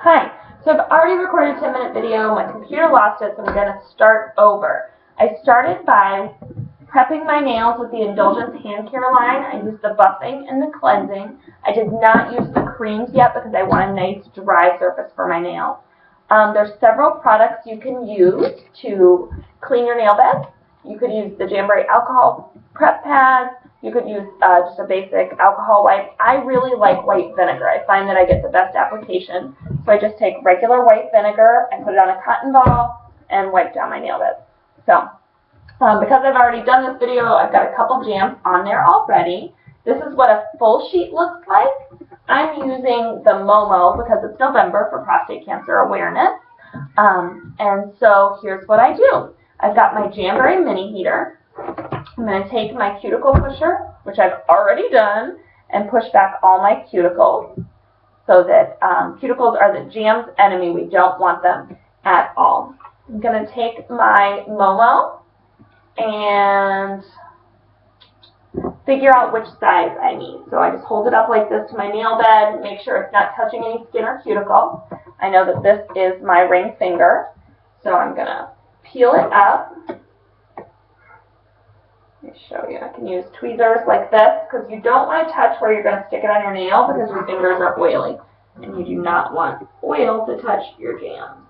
Hi. So I've already recorded a 10-minute video. My computer lost it, so I'm going to start over. I started by prepping my nails with the Indulgence Hand Care line. I used the buffing and the cleansing. I did not use the creams yet because I want a nice dry surface for my nails. There's several products you can use to clean your nail bed. You could use the Jamberry alcohol prep pads. You could use just a basic alcohol wipe. I really like white vinegar. I find that I get the best application. So I just take regular white vinegar and put it on a cotton ball and wipe down my nail bed. So because I've already done this video, I've got a couple jams on there already. This is what a full sheet looks like. I'm using the Momo because it's November for prostate cancer awareness. And so here's what I do. I've got my Jamberry mini heater. I'm going to take my cuticle pusher, which I've already done, and push back all my cuticles so that cuticles are the jam's enemy. We don't want them at all. I'm going to take my Momo and figure out which size I need. So I just hold it up like this to my nail bed, make sure it's not touching any skin or cuticle. I know that this is my ring finger, so I'm going to peel it up. Let me show you. I can use tweezers like this because you don't want to touch where you're going to stick it on your nail because your fingers are oily and you do not want oil to touch your jam.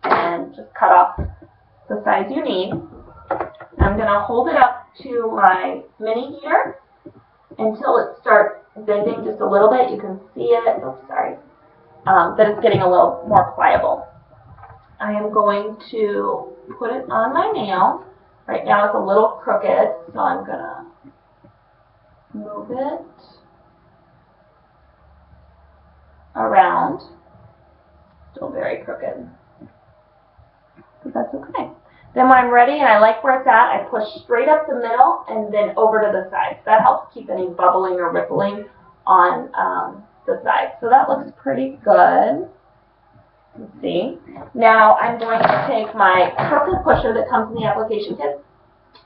And just cut off the size you need. I'm going to hold it up to my mini heater until it starts bending just a little bit. You can see it. Oops, sorry. That it's getting a little more pliable. I am going to put it on my nail. Right now it's a little crooked, so I'm going to move it around. Still very crooked, but that's okay. Then when I'm ready and I like where it's at, I push straight up the middle and then over to the side. That helps keep any bubbling or rippling on the side. So that looks pretty good. Let's see. Now I'm going to take my purple pusher that comes in the application kit.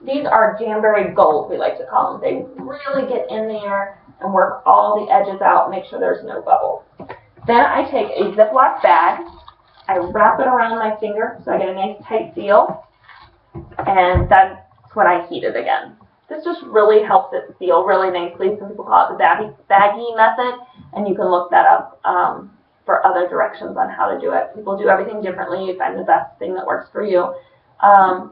These are Jamberry Gold, we like to call them. They really get in there and work all the edges out, make sure there's no bubbles. Then I take a Ziploc bag. I wrap it around my finger so I get a nice tight seal. And that's when I heat it again. This just really helps it seal really nicely. Some people call it the baggy method, and you can look that up for other directions on how to do it. People do everything differently. You find the best thing that works for you.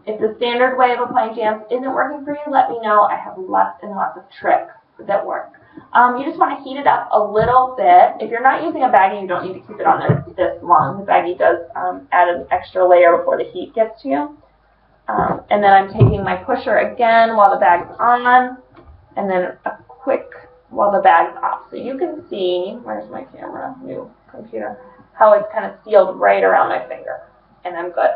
If the standard way of applying jams isn't working for you, let me know. I have lots and lots of tricks that work. You just want to heat it up a little bit. If you're not using a baggie, you don't need to keep it on there this long. The baggie does add an extra layer before the heat gets to you. And then I'm taking my pusher again while the bag's on, and then a quick while the bag's off. So you can see, where's my camera, new computer, how it's kind of sealed right around my finger, and I'm good.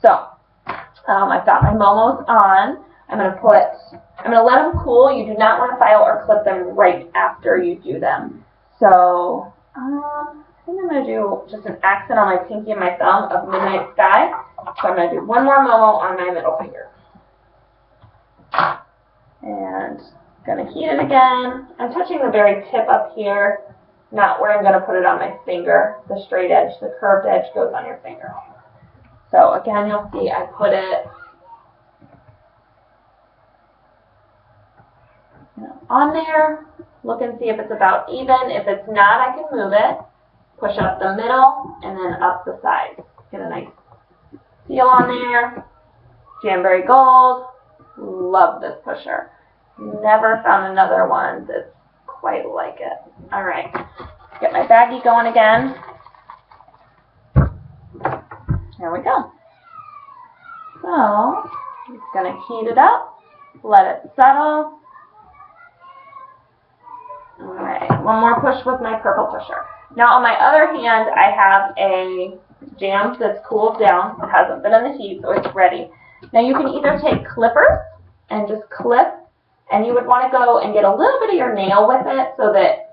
So I've got my Momos on. I'm going to let them cool. You do not want to file or clip them right after you do them. So I think I'm going to do just an accent on my pinky and my thumb of Midnight Sky. So I'm going to do one more Momo on my middle finger. And I'm going to heat it again. I'm touching the very tip up here, not where I'm going to put it on my finger. The straight edge, the curved edge goes on your finger. So again, you'll see I put it on there. Look and see if it's about even. If it's not, I can move it. Push up the middle and then up the sides. Get a nice seal on there. Jamberry Gold. Love this pusher. Never found another one that's quite like it. All right. Get my baggie going again. Here we go. So I'm just going to heat it up. Let it settle. All right. One more push with my purple pusher. Now on my other hand, I have a jam that's cooled down. It hasn't been in the heat, so it's ready. Now you can either take clippers and just clip, and you would want to go and get a little bit of your nail with it so that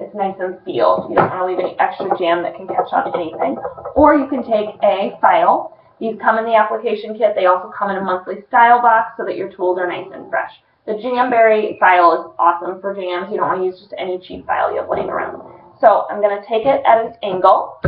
it's nice and sealed. You don't want to leave any extra jam that can catch on anything. Or you can take a file. These come in the application kit. They also come in a monthly style box so that your tools are nice and fresh. The Jamberry file is awesome for jams. You don't want to use just any cheap file you have laying around. So I'm going to take it at an angle.